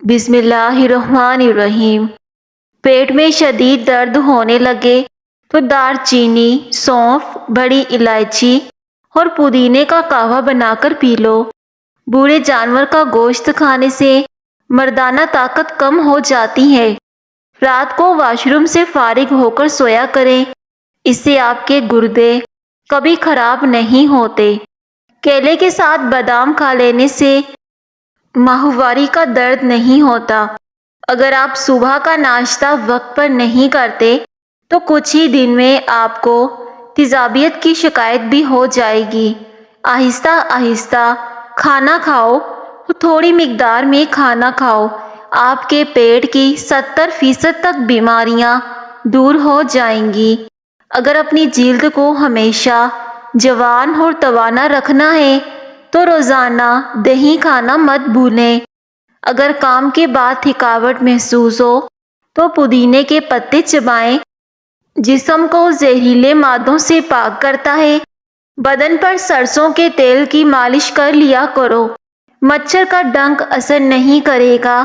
بسم اللہ الرحمن الرحیم۔ پیٹ میں شدید درد ہونے لگے تو دار چینی، سونف، بڑی الائچی اور پودینے کا قہوہ بنا کر پی لو۔ بوڑھے جانور کا گوشت کھانے سے مردانہ طاقت کم ہو جاتی ہے۔ رات کو واش روم سے فارغ ہو کر سویا کریں، اس سے آپ کے گردے کبھی خراب نہیں ہوتے۔ کیلے کے ساتھ بادام کھا لینے سے ماہواری کا درد نہیں ہوتا۔ اگر آپ صبح کا ناشتہ وقت پر نہیں کرتے تو کچھ ہی دن میں آپ کو تیزابیت کی شکایت بھی ہو جائے گی۔ آہستہ آہستہ کھانا کھاؤ، تھوڑی مقدار میں کھانا کھاؤ، آپ کے پیٹ کی 70% تک بیماریاں دور ہو جائیں گی۔ اگر اپنی جلد کو ہمیشہ جوان اور توانا رکھنا ہے تو روزانہ دہی کھانا مت بھولیں۔ اگر کام کے بعد تھکاوٹ محسوس ہو تو پودینے کے پتے چبائیں، جسم کو زہریلے مادوں سے پاک کرتا ہے۔ بدن پر سرسوں کے تیل کی مالش کر لیا کرو، مچھر کا ڈنک اثر نہیں کرے گا۔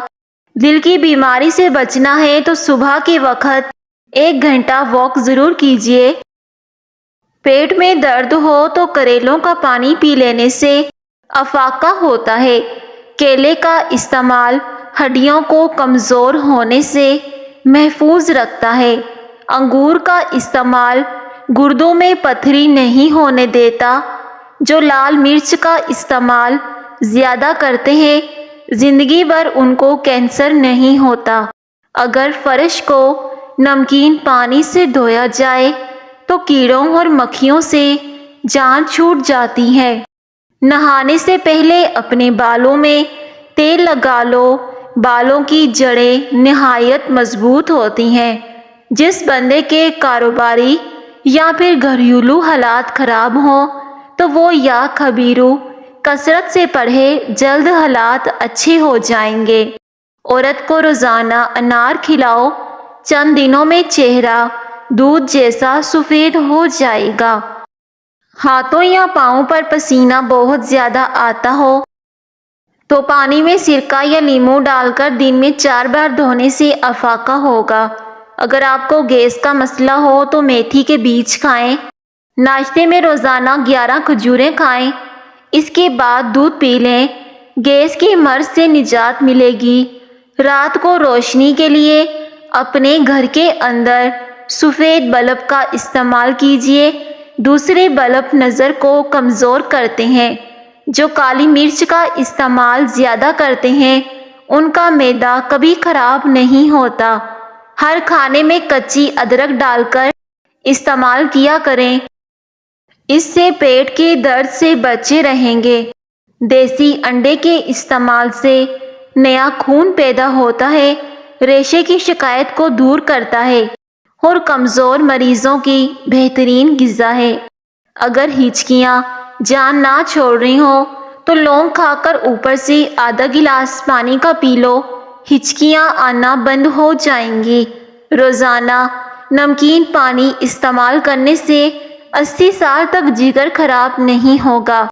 دل کی بیماری سے بچنا ہے تو صبح کے وقت 1 گھنٹہ واک ضرور کیجیے۔ پیٹ میں درد ہو تو کریلوں کا پانی پی لینے سے افاقہ ہوتا ہے۔ کیلے کا استعمال ہڈیوں کو کمزور ہونے سے محفوظ رکھتا ہے۔ انگور کا استعمال گردوں میں پتھری نہیں ہونے دیتا۔ جو لال مرچ کا استعمال زیادہ کرتے ہیں، زندگی بھر ان کو کینسر نہیں ہوتا۔ اگر فرش کو نمکین پانی سے دھویا جائے تو کیڑوں اور مکھیوں سے جان چھوٹ جاتی ہے۔ نہانے سے پہلے اپنے بالوں میں تیل لگا لو، بالوں کی جڑیں نہایت مضبوط ہوتی ہیں۔ جس بندے کے کاروباری یا پھر گھریلو حالات خراب ہوں تو وہ یا خبیرو کثرت سے پڑھے، جلد حالات اچھے ہو جائیں گے۔ عورت کو روزانہ انار کھلاؤ، چند دنوں میں چہرہ دودھ جیسا سفید ہو جائے گا۔ ہاتھوں یا پاؤں پر پسینہ بہت زیادہ آتا ہو تو پانی میں سرکہ یا لیموں ڈال کر دن میں 4 بار دھونے سے افاقہ ہوگا۔ اگر آپ کو گیس کا مسئلہ ہو تو میتھی کے بیج کھائیں۔ ناشتے میں روزانہ 11 کھجوریں کھائیں، اس کے بعد دودھ پی لیں، گیس کی مرض سے نجات ملے گی۔ رات کو روشنی کے لیے اپنے گھر کے اندر سفید بلب کا استعمال کیجیے۔ دوسرے بلب نظر کو کمزور کرتے ہیں۔ جو کالی مرچ کا استعمال زیادہ کرتے ہیں ان کا معدہ کبھی خراب نہیں ہوتا۔ ہر کھانے میں کچی ادرک ڈال کر استعمال کیا کریں، اس سے پیٹ کے درد سے بچے رہیں گے۔ دیسی انڈے کے استعمال سے نیا خون پیدا ہوتا ہے، ریشے کی شکایت کو دور کرتا ہے اور کمزور مریضوں کی بہترین غذا ہے۔ اگر ہچکیاں جان نہ چھوڑ رہی ہوں تو لونگ کھا کر اوپر سے آدھا گلاس پانی کا پی لو، ہچکیاں آنا بند ہو جائیں گی۔ روزانہ نمکین پانی استعمال کرنے سے 80 سال تک جگر خراب نہیں ہوگا۔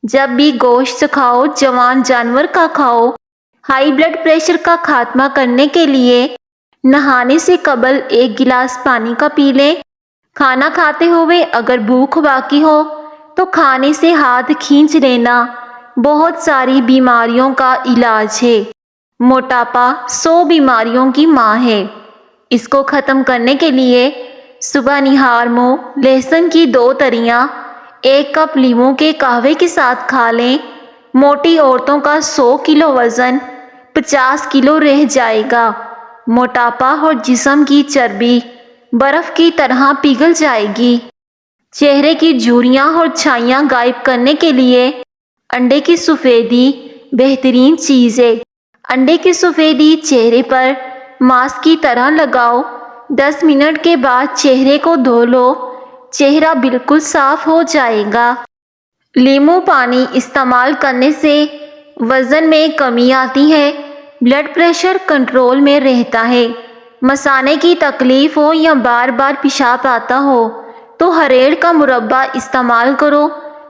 جب بھی گوشت کھاؤ، جوان جانور کا کھاؤ۔ ہائی بلڈ پریشر کا خاتمہ کرنے کے لیے نہانے سے قبل 1 گلاس پانی کا پی لیں۔ کھانا کھاتے ہوئے اگر بھوک باقی ہو تو کھانے سے ہاتھ کھینچ لینا بہت ساری بیماریوں کا علاج ہے۔ موٹاپا 100 بیماریوں کی ماں ہے۔ اس کو ختم کرنے کے لیے صبح نہار منہ لہسن کی 2 تریاں 1 کپ لیموں کے قہوے کے ساتھ کھا لیں۔ موٹی عورتوں کا 100 کلو وزن 50 کلو رہ جائے گا۔ موٹاپا اور جسم کی چربی برف کی طرح پگھل جائے گی۔ چہرے کی جھریاں اور چھائیاں غائب کرنے کے لیے انڈے کی سفیدی بہترین چیز ہے۔ انڈے کی سفیدی چہرے پر ماسک کی طرح لگاؤ، 10 منٹ کے بعد چہرے کو دھو لو، چہرہ بالکل صاف ہو جائے گا۔ لیموں پانی استعمال کرنے سے وزن میں کمی آتی ہے، بلڈ پریشر کنٹرول میں رہتا ہے۔ مثانے کی تکلیف ہو یا بار بار پیشاب آتا ہو تو ہریڑ کا مربع استعمال کرو۔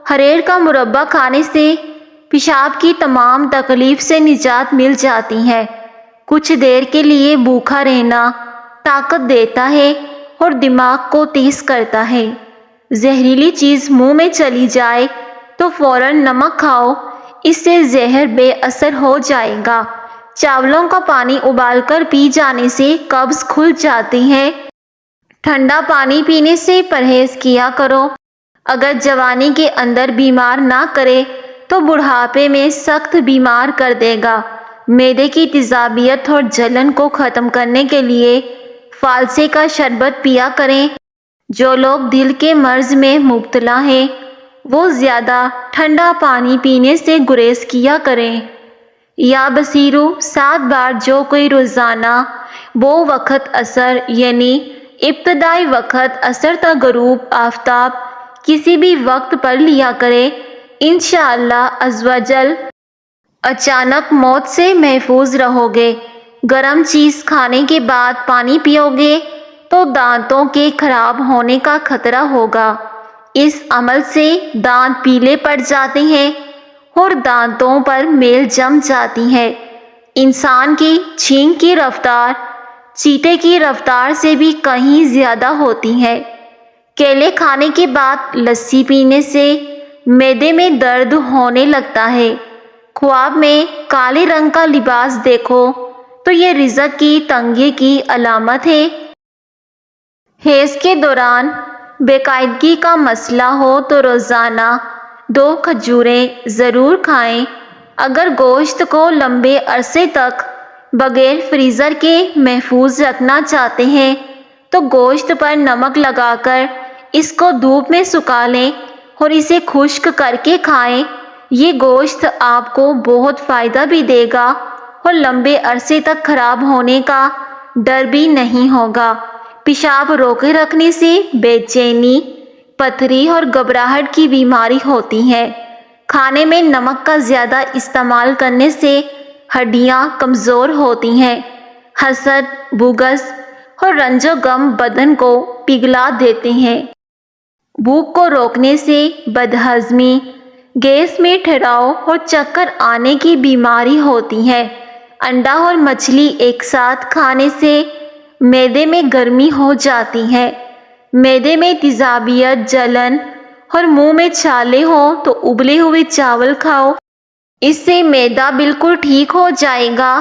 ہریڑ کا مربع کھانے سے پیشاب کی تمام تکلیف سے نجات مل جاتی ہے۔ کچھ دیر کے لیے بھوکا رہنا طاقت دیتا ہے اور دماغ کو تیز کرتا ہے۔ زہریلی چیز منہ میں چلی جائے تو فوراً نمک کھاؤ، اس سے زہر بے اثر ہو جائے گا۔ چاولوں کا پانی ابال کر پی جانے سے قبض کھل جاتی ہے۔ ٹھنڈا پانی پینے سے پرہیز کیا کرو۔ اگر جوانی کے اندر بیمار نہ کرے تو بڑھاپے میں سخت بیمار کر دے گا۔ معدے کی تیزابیت اور جلن کو ختم کرنے کے لیے فالسے کا شربت پیا کریں۔ جو لوگ دل کے مرض میں مبتلا ہیں وہ زیادہ ٹھنڈا پانی پینے سے گریز کیا کریں۔ یا بصیرو 7 بار جو کوئی روزانہ وہ وقت اثر یعنی ابتدائی وقت اثر تا غروب آفتاب کسی بھی وقت پڑھ لیا کرے، انشاءاللہ عزوجل اچانک موت سے محفوظ رہو گے۔ گرم چیز کھانے کے بعد پانی پیو گے تو دانتوں کے خراب ہونے کا خطرہ ہوگا۔ اس عمل سے دانت پیلے پڑ جاتے ہیں اور دانتوں پر میل جم جاتی ہے۔ انسان کی چھینک کی رفتار چیتے کی رفتار سے بھی کہیں زیادہ ہوتی ہے۔ کیلے کھانے کے بعد لسی پینے سے معدے میں درد ہونے لگتا ہے۔ خواب میں کالے رنگ کا لباس دیکھو تو یہ رزق کی تنگی کی علامت ہے۔ حیض کے دوران بے قاعدگی کا مسئلہ ہو تو روزانہ 2 کھجوریں ضرور کھائیں۔ اگر گوشت کو لمبے عرصے تک بغیر فریزر کے محفوظ رکھنا چاہتے ہیں تو گوشت پر نمک لگا کر اس کو دھوپ میں سکھا لیں اور اسے خشک کر کے کھائیں۔ یہ گوشت آپ کو بہت فائدہ بھی دے گا اور لمبے عرصے تک خراب ہونے کا ڈر بھی نہیں ہوگا۔ پیشاب روکے رکھنے سے بے چینی، پتھری اور گھبراہٹ کی بیماری ہوتی ہے۔ کھانے میں نمک کا زیادہ استعمال کرنے سے ہڈیاں کمزور ہوتی ہیں۔ حسد، بغض اور رنج و غم بدن کو پگھلا دیتے ہیں۔ بھوک کو روکنے سے بدہضمی، گیس میں ٹھہراؤ اور چکر آنے کی بیماری ہوتی ہے۔ انڈا اور مچھلی ایک ساتھ کھانے سے معدے میں گرمی ہو جاتی ہے۔ معدے میں تیزابیت، جلن اور منہ میں چھالے ہوں تو ابلے ہوئے چاول کھاؤ، اس سے معدہ بالکل ٹھیک ہو جائے گا۔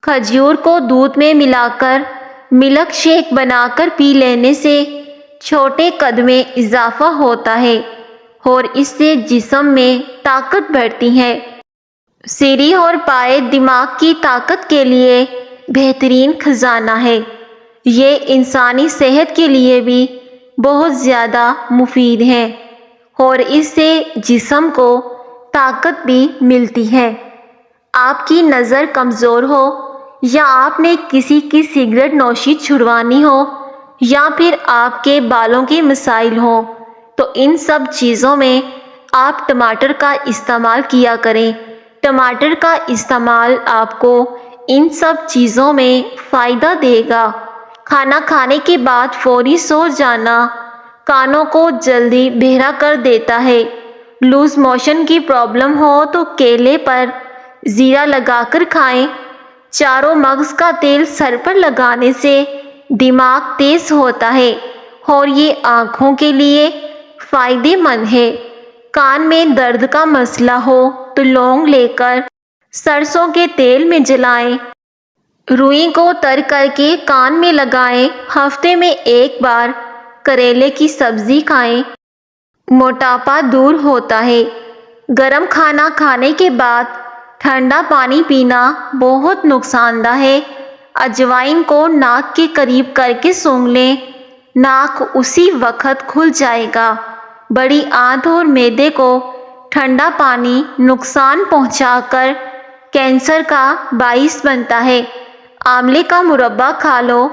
کھجور کو دودھ میں ملا کر ملک شیک بنا کر پی لینے سے چھوٹے قد میں اضافہ ہوتا ہے اور اس سے جسم میں طاقت بڑھتی ہے۔ سری اور پائے دماغ کی طاقت کے لیے بہترین خزانہ ہے۔ یہ انسانی صحت کے لیے بھی بہت زیادہ مفید ہے اور اس سے جسم کو طاقت بھی ملتی ہے۔ آپ کی نظر کمزور ہو یا آپ نے کسی کی سگریٹ نوشی چھڑوانی ہو یا پھر آپ کے بالوں کے مسائل ہوں تو ان سب چیزوں میں آپ ٹماٹر کا استعمال کیا کریں۔ ٹماٹر کا استعمال آپ کو ان سب چیزوں میں فائدہ دے گا۔ کھانا کھانے کے بعد فوری سو جانا کانوں کو جلدی بہرا کر دیتا ہے۔ لوز موشن کی پرابلم ہو تو کیلے پر زیرہ لگا کر کھائیں۔ چاروں مغز کا تیل سر پر لگانے سے دماغ تیز ہوتا ہے اور یہ آنکھوں کے لیے فائدے مند ہے۔ کان میں درد کا مسئلہ ہو تو لونگ لے کر سرسوں کے تیل میں جلائیں۔ روئی کو تر کر کے کان میں لگائیں۔ ہفتے میں 1 بار کریلے کی سبزی کھائیں۔ موٹاپا دور ہوتا ہے۔ گرم کھانا کھانے کے بعد ٹھنڈا پانی پینا بہت نقصان دہ ہے۔ اجوائن کو ناک کے قریب کر کے سونگھ لیں، ناک اسی وقت کھل جائے گا۔ بڑی آنت اور معدے کو ٹھنڈا پانی نقصان پہنچا کر کینسر کا باعث بنتا ہے۔ آملے کا مربع کھا لو،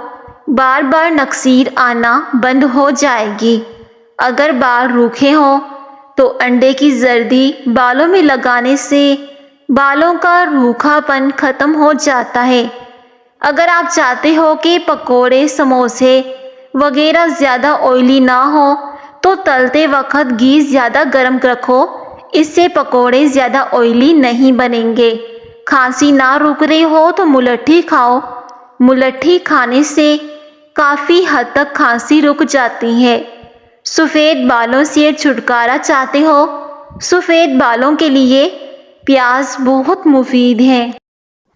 بار بار نکسیر آنا بند ہو جائے گی۔ اگر بال روکھے ہوں تو انڈے کی زردی بالوں میں لگانے سے بالوں کا روکھا پن ختم ہو جاتا ہے۔ اگر آپ چاہتے ہو کہ پکوڑے، سموسے وغیرہ زیادہ آئلی نہ ہو تو تلتے وقت گھی زیادہ گرم رکھو، اس سے پکوڑے زیادہ آئلی نہیں بنیں گے۔ کھانسی نہ رک رہی ہو تو ملٹھی کھاؤ، ملٹھی کھانے سے کافی حد تک کھانسی رک جاتی ہے۔ سفید بالوں سے چھٹکارا چاہتے ہو؟ سفید بالوں کے لیے پیاز بہت مفید ہے۔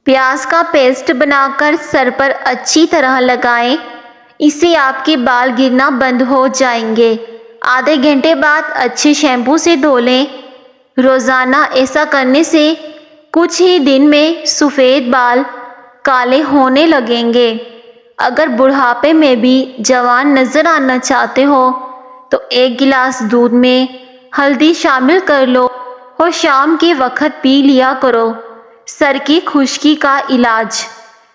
پیاز کا پیسٹ بنا کر سر پر اچھی طرح لگائیں، اس سے آپ کے بال گرنا بند ہو جائیں گے۔ آدھے گھنٹے بعد اچھے شیمپو سے دھو لیں۔ روزانہ ایسا کرنے سے کچھ ہی دن میں سفید بال کالے ہونے لگیں گے۔ اگر بڑھاپے میں بھی جوان نظر آنا چاہتے ہو تو 1 گلاس دودھ میں ہلدی شامل کر لو اور شام کے وقت پی لیا کرو۔ سر کی خشکی کا علاج: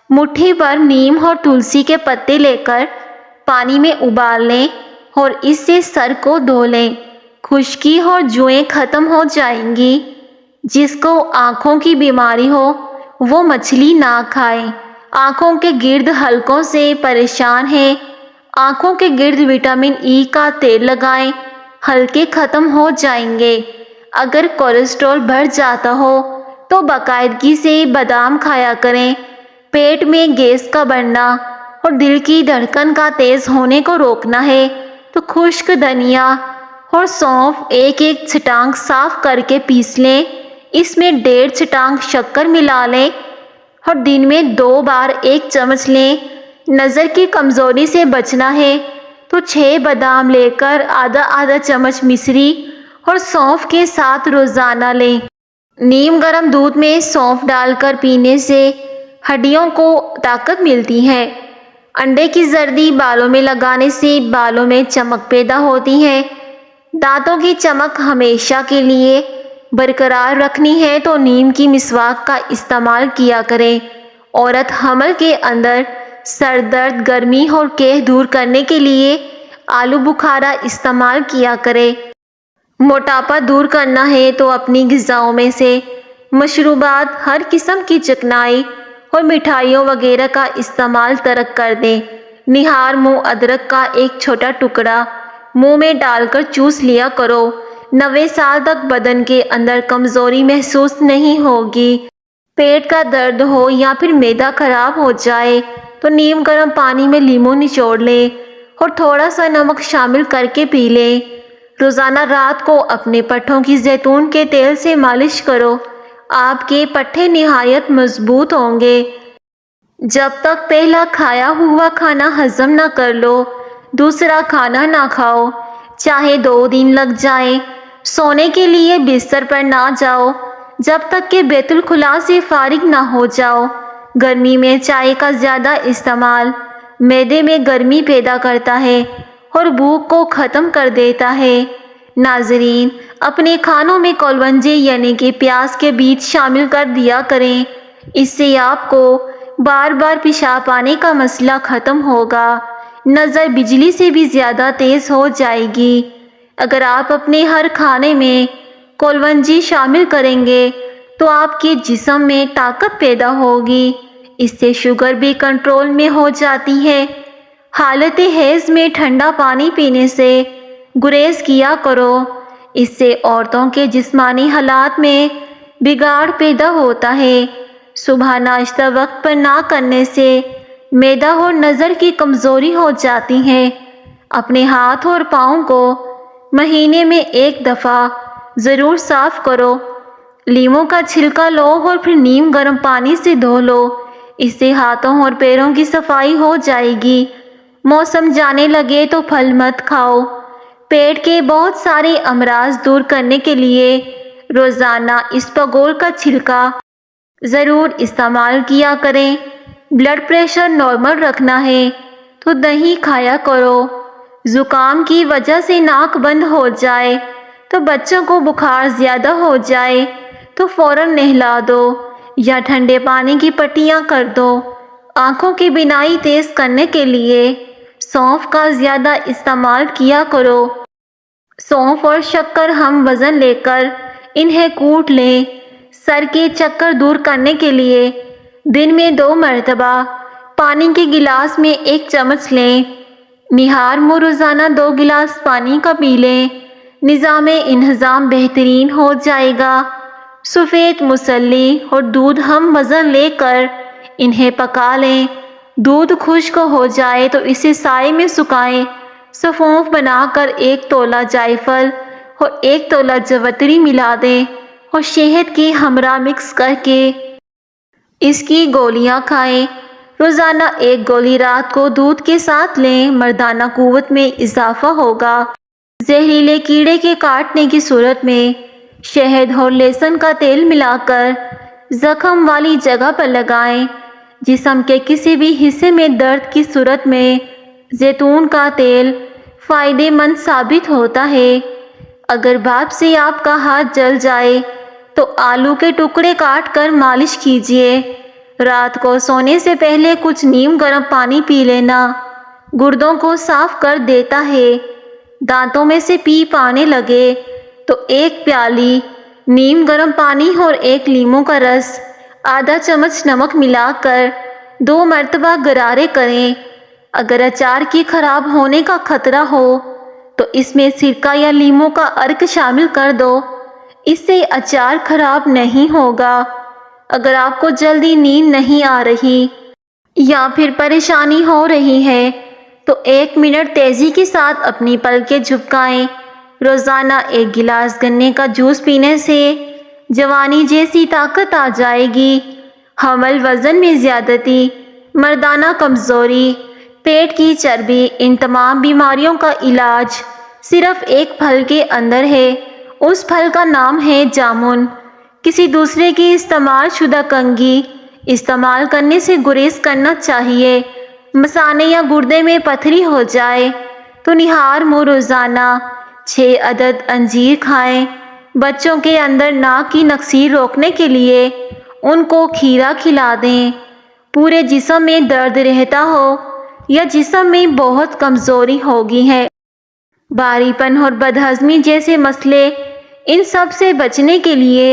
مٹھی بھر نیم اور تلسی کے پتے لے کر پانی میں ابال لیں اور اس سے سر کو دھو لیں۔ خشکی اور جوئیں ختم ہو جائیں گی۔ جس کو آنکھوں کی بیماری ہو وہ مچھلی نہ کھائے۔ آنکھوں کے گرد حلقوں سے پریشان ہیں؟ آنکھوں کے گرد وٹامن ای کا تیل لگائیں، حلقے ختم ہو جائیں گے۔ اگر کولیسٹرول بڑھ جاتا ہو تو باقاعدگی سے بادام کھایا کریں۔ پیٹ میں گیس کا بڑھنا اور دل کی دھڑکن کا تیز ہونے کو روکنا ہے تو خشک دھنیا اور سونف ایک چٹانک صاف کر کے پیس لیں، اس میں 1.5 چٹانک شکر ملا لیں اور دن میں 2 بار 1 چمچ لیں۔ نظر کی کمزوری سے بچنا ہے تو 6 بادام لے کر آدھا چمچ مصری اور سونف کے ساتھ روزانہ لیں۔ نیم گرم دودھ میں سونف ڈال کر پینے سے ہڈیوں کو طاقت ملتی ہے۔ انڈے کی زردی بالوں میں لگانے سے بالوں میں چمک پیدا ہوتی ہے۔ دانتوں کی چمک ہمیشہ کے لیے برقرار رکھنی ہے تو نیم کی مسواک کا استعمال کیا کریں۔ عورت حمل کے اندر سر درد، گرمی اور قے دور کرنے کے لیے آلو بخارا استعمال کیا کرے۔ موٹاپا دور کرنا ہے تو اپنی غذاؤں میں سے مشروبات، ہر قسم کی چکنائی اور مٹھائیوں وغیرہ کا استعمال ترک کر دیں۔ نہار منہ ادرک کا ایک چھوٹا ٹکڑا منہ میں ڈال کر چوس لیا کرو۔ 90 سال تک بدن کے اندر کمزوری محسوس نہیں ہوگی۔ پیٹ کا درد ہو یا پھر معدہ خراب ہو جائے تو نیم گرم پانی میں لیموں نچوڑ لیں اور تھوڑا سا نمک شامل کر کے پی لیں۔ روزانہ رات کو اپنے پٹھوں کی زیتون کے تیل سے مالش کرو، آپ کے پٹھے نہایت مضبوط ہوں گے۔ جب تک پہلا کھایا ہوا کھانا ہضم نہ کر لو دوسرا کھانا نہ کھاؤ، چاہے 2 دن لگ جائیں۔ سونے کے لیے بستر پر نہ جاؤ جب تک کہ بیت الخلاء سے فارغ نہ ہو جاؤ۔ گرمی میں چائے کا زیادہ استعمال معدے میں گرمی پیدا کرتا ہے اور بھوک کو ختم کر دیتا ہے۔ ناظرین، اپنے کھانوں میں کولونجی یعنی کہ پیاز کے بیج شامل کر دیا کریں، اس سے آپ کو بار بار پیشاب آنے کا مسئلہ ختم ہوگا۔ نظر بجلی سے بھی زیادہ تیز ہو جائے گی۔ اگر آپ اپنے ہر کھانے میں کولونجی شامل کریں گے تو آپ کے جسم میں طاقت پیدا ہوگی، اس سے شوگر بھی کنٹرول میں ہو جاتی ہے۔ حالت حیض میں ٹھنڈا پانی پینے سے گریز کیا کرو، اس سے عورتوں کے جسمانی حالات میں بگاڑ پیدا ہوتا ہے۔ صبح ناشتہ وقت پر نہ کرنے سے معدہ اور نظر کی کمزوری ہو جاتی ہے۔ اپنے ہاتھ اور پاؤں کو مہینے میں 1 دفعہ ضرور صاف کرو۔ لیموں کا چھلکا لو اور پھر نیم گرم پانی سے دھو لو، اس سے ہاتھوں اور پیروں کی صفائی ہو جائے گی۔ موسم جانے لگے تو پھل مت کھاؤ۔ پیٹ کے بہت سارے امراض دور کرنے کے لیے روزانہ اسپاگول کا چھلکا ضرور استعمال کیا کریں۔ بلڈ پریشر نارمل رکھنا ہے تو دہی کھایا کرو۔ زکام کی وجہ سے ناک بند ہو جائے تو بچوں کو بخار زیادہ ہو جائے تو فوراً نہلا دو یا ٹھنڈے پانی کی پٹیاں کر دو۔ آنکھوں کی بینائی تیز کرنے کے لیے سونف کا زیادہ استعمال کیا کرو۔ سونف اور شکر ہم وزن لے کر انہیں کوٹ لیں۔ سر کے چکر دور کرنے کے لیے دن میں 2 مرتبہ پانی کے گلاس میں 1 چمچ لیں۔ نہار منہ روزانہ 2 گلاس پانی کا پی لیں، نظام انہضام بہترین ہو جائے گا۔ سفید مسلی اور دودھ ہم وزن لے کر انہیں پکا لیں۔ دودھ خشک ہو جائے تو اسے سائے میں سکھائیں۔ سفونف بنا کر 1 تولہ جائفل اور 1 تولہ جوتری ملا دیں اور شہد کے ہمراہ مکس کر کے اس کی گولیاں کھائیں۔ روزانہ 1 گولی رات کو دودھ کے ساتھ لیں، مردانہ قوت میں اضافہ ہوگا۔ زہریلے کیڑے کے کاٹنے کی صورت میں شہد اور لہسن کا تیل ملا کر زخم والی جگہ پر لگائیں۔ جسم کے کسی بھی حصے میں درد کی صورت میں زیتون کا تیل فائدہ مند ثابت ہوتا ہے۔ اگر بھاپ سے آپ کا ہاتھ جل جائے تو آلو کے ٹکڑے کاٹ کر مالش کیجیے۔ رات کو سونے سے پہلے کچھ نیم گرم پانی پی لینا گردوں کو صاف کر دیتا ہے۔ دانتوں میں سے پیپ آنے لگے تو 1 پیالی نیم گرم پانی اور 1 لیموں کا رس، آدھا چمچ نمک ملا کر 2 مرتبہ غرارے کریں۔ اگر اچار کی خراب ہونے کا خطرہ ہو تو اس میں سرکہ یا لیموں کا عرق شامل کر دو، اس سے اچار خراب نہیں ہوگا۔ اگر آپ کو جلدی نیند نہیں آ رہی یا پھر پریشانی ہو رہی ہے تو 1 منٹ تیزی کے ساتھ اپنی پلکیں جھپکائیں۔ روزانہ 1 گلاس گنے کا جوس پینے سے جوانی جیسی طاقت آ جائے گی۔ حمل، وزن میں زیادتی، مردانہ کمزوری، پیٹ کی چربی، ان تمام بیماریوں کا علاج صرف 1 پھل کے اندر ہے۔ اس پھل کا نام ہے جامن۔ کسی دوسرے کی استعمال شدہ کنگھی استعمال کرنے سے گریز کرنا چاہیے۔ مثانے یا گردے میں پتھری ہو جائے تو نہار منہ روزانہ 6 عدد انجیر کھائیں۔ بچوں کے اندر ناک کی نکسیر روکنے کے لیے ان کو کھیرا کھلا دیں۔ پورے جسم میں درد رہتا ہو یا جسم میں بہت کمزوری ہوگی ہے، بھاری پن اور بدہضمی جیسے مسئلے، ان سب سے بچنے کے لیے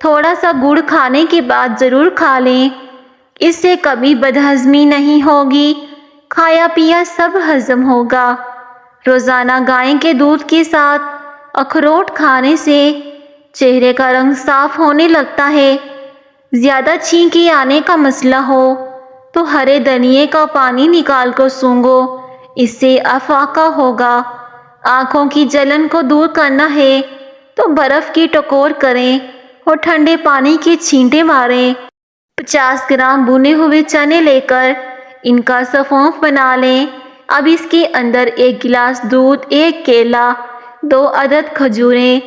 تھوڑا سا گڑ کھانے کے بعد ضرور کھا لیں۔ اس سے کبھی بدہضمی نہیں ہوگی، کھایا پیا سب ہضم ہوگا۔ روزانہ گائے کے دودھ کے ساتھ اخروٹ کھانے سے چہرے کا رنگ صاف ہونے لگتا ہے۔ زیادہ چھینکیں آنے کا مسئلہ ہو تو ہرے دھنیے کا پانی نکال کر سونگھو، اس سے افاقہ ہوگا۔ آنکھوں کی جلن کو دور کرنا ہے تو برف کی ٹکور کریں اور ٹھنڈے پانی کے چھینٹے ماریں۔ 50 گرام بھنے ہوئے چنے لے کر ان کا سفونف بنا لیں۔ اب اس کے اندر 1 گلاس دودھ، 1 کیلا، 2 عدد کھجوریں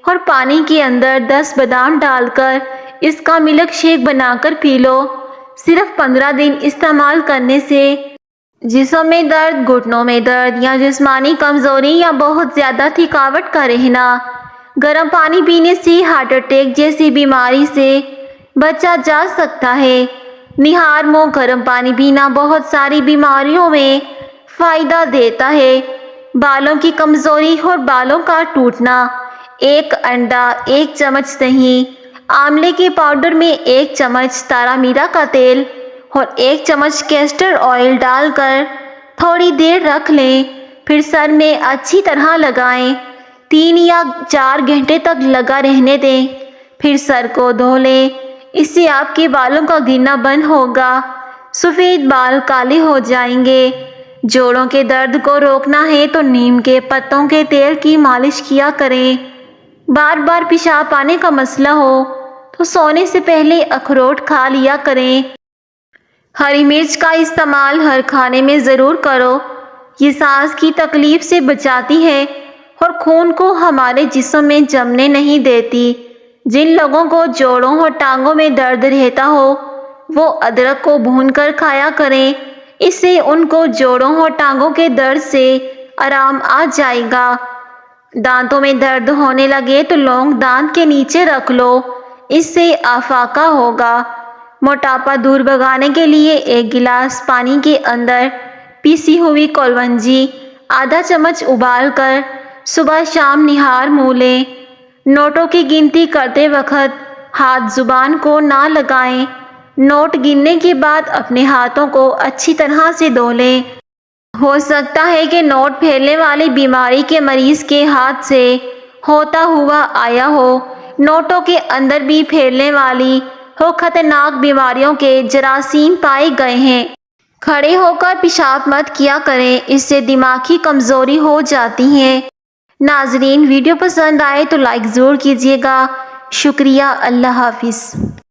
اور پانی کے اندر 10 بادام ڈال کر اس کا ملک شیک بنا کر پی لو۔ صرف 15 دن استعمال کرنے سے جسم میں درد، گھٹنوں میں درد یا جسمانی کمزوری یا بہت زیادہ تھکاوٹ کا رہنا، گرم پانی پینے سے ہارٹ اٹیک جیسی بیماری سے بچا جا سکتا ہے۔ نہار منہ گرم پانی پینا بہت ساری بیماریوں میں فائدہ دیتا ہے۔ بالوں کی کمزوری اور بالوں کا ٹوٹنا، 1 انڈا، 1 چمچ دہی، آملے کے پاؤڈر میں 1 چمچ تارا میرا کا تیل اور 1 چمچ کیسٹر آئل ڈال کر تھوڑی دیر رکھ لیں، پھر سر میں اچھی طرح لگائیں۔ 3 یا 4 گھنٹے تک لگا رہنے دیں، پھر سر کو دھو لیں۔ اس سے آپ کے بالوں کا گرنا بند ہوگا، سفید بال کالے ہو جائیں گے۔ جوڑوں کے درد کو روکنا ہے تو نیم کے پتوں کے تیل کی مالش کیا کریں۔ بار بار پیشاب آنے کا مسئلہ ہو تو سونے سے پہلے اخروٹ کھا لیا کریں۔ ہری مرچ کا استعمال ہر کھانے میں ضرور کرو، یہ سانس کی تکلیف سے بچاتی ہے اور خون کو ہمارے جسم میں جمنے نہیں دیتی۔ جن لوگوں کو جوڑوں اور ٹانگوں میں درد رہتا ہو وہ ادرک کو بھون کر کھایا کریں، اس سے ان کو جوڑوں اور ٹانگوں کے درد سے آرام آ جائے گا۔ دانتوں میں درد ہونے لگے تو لونگ دانت کے نیچے رکھ لو، اس سے افاقہ ہوگا۔ موٹاپا دور بھگانے کے لیے 1 گلاس پانی کے اندر پیسی ہوئی کلونجی آدھا چمچ ابال کر صبح شام نہار منہ لیں۔ نوٹوں کی گنتی کرتے وقت ہاتھ زبان کو نہ لگائیں۔ نوٹ گننے کے بعد اپنے ہاتھوں کو اچھی طرح سے دھو لیں۔ ہو سکتا ہے کہ نوٹ پھیلنے والی بیماری کے مریض کے ہاتھ سے ہوتا ہوا آیا ہو، نوٹوں کے اندر بھی پھیلنے والی اور خطرناک بیماریوں کے جراثیم پائے گئے ہیں۔ کھڑے ہو کر پیشاب مت کیا کریں، اس سے دماغی کمزوری ہو جاتی ہے۔ ناظرین، ویڈیو پسند آئے تو لائک ضرور کیجیے گا۔ شکریہ، اللہ حافظ۔